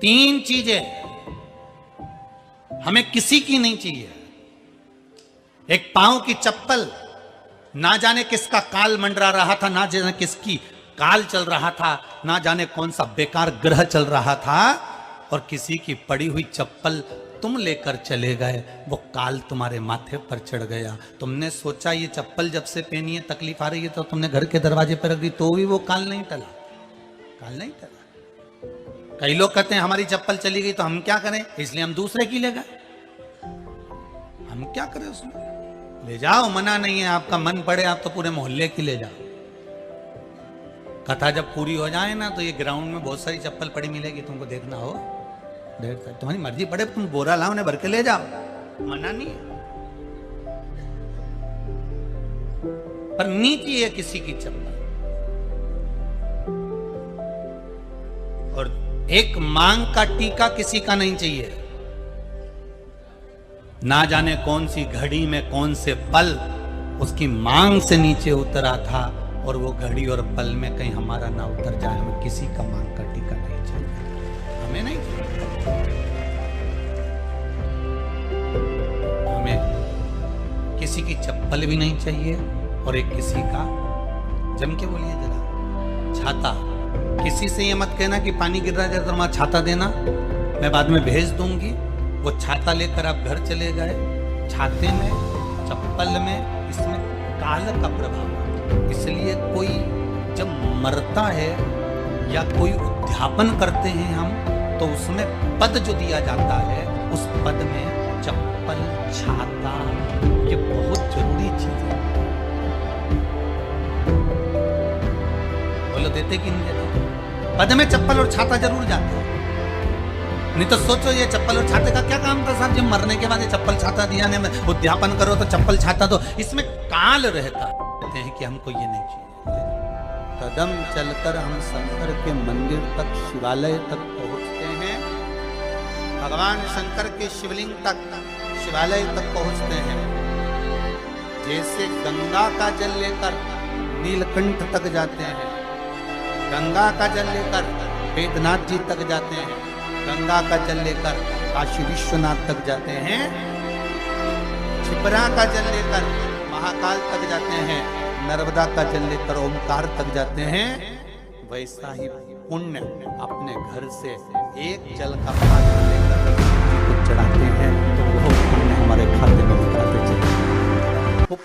तीन चीजें हमें किसी की नहीं चाहिए। एक पांव की चप्पल, ना जाने किसका काल मंडरा रहा था, ना जाने किसकी काल चल रहा था, ना जाने कौन सा बेकार ग्रह चल रहा था, और किसी की पड़ी हुई चप्पल तुम लेकर चले गए, वो काल तुम्हारे माथे पर चढ़ गया। तुमने सोचा ये चप्पल जब से पहनी है तकलीफ आ रही है, तो तुमने घर के दरवाजे पर रख दी, तो भी वो काल नहीं टला, काल नहीं टला। कई लोग कहते हैं हमारी चप्पल चली गई तो हम क्या करें, इसलिए हम दूसरे की ले गए। हम क्या करें उसमें, ले जाओ, मना नहीं है। आपका मन पड़े आप तो पूरे मोहल्ले की ले जाओ। कथा जब पूरी हो जाए ना, तो ये ग्राउंड में बहुत सारी चप्पल पड़ी मिलेगी, तुमको देखना हो, तुम्हारी मर्जी पड़े, तुम बोरा लाओ, उन्हें भर के ले जाओ, मना नहीं है। पर नीति है किसी की चप्पल। और एक मांग का टीका किसी का नहीं चाहिए। ना जाने कौन सी घड़ी में कौन से पल उसकी मांग से नीचे उतरा था, और वो घड़ी और पल में कहीं हमारा ना उतर जाए। हमें किसी का मांग का टीका नहीं चाहिए, हमें नहीं चाहिए। हमें किसी की चप्पल भी नहीं चाहिए, और एक किसी का, जम के बोलिए जरा, छाता। किसी से ये मत कहना कि पानी गिर रहा है तो तुम्हारा छाता देना, मैं बाद में भेज दूंगी। वो छाता लेकर आप घर चले गए, छाते में, चप्पल में, इसमें काल का प्रभाव। इसलिए कोई जब मरता है या कोई उद्यापन करते हैं हम, तो उसमें पद जो दिया जाता है, उस पद में चप्पल, छाता, ये बहुत जरूरी चीज है। बोलो देते कि नहीं देते? पद में चप्पल और छाता जरूर जाते हैं। नहीं तो सोचो ये चप्पल और छाते का क्या काम था साहब, जब मरने के बाद ये चप्पल छाता दिया ने, उद्यापन करो तो चप्पल छाता, तो इसमें काल रहता है कि हमको ये नहीं चाहिए। कदम चलकर हम शंकर के मंदिर तक, शिवालय तक पहुंचते हैं, भगवान शंकर के शिवलिंग तक, शिवालय तक पहुंचते हैं। जैसे गंगा का जल लेकर नीलकंठ तक जाते हैं, गंगा का जल लेकर वेदनाथ जी तक जाते हैं, गंगा का जल लेकर काशी विश्वनाथ तक जाते हैं, छिपरा का जल लेकर महाकाल तक जाते हैं, नर्मदा का जल लेकर ओमकार तक जाते हैं। वैसा ही पुण्य अपने घर से एक जल का पात्र लेकर चढ़ाते हैं, तो वो पुण्य हमारे खाते में दिखाते चले।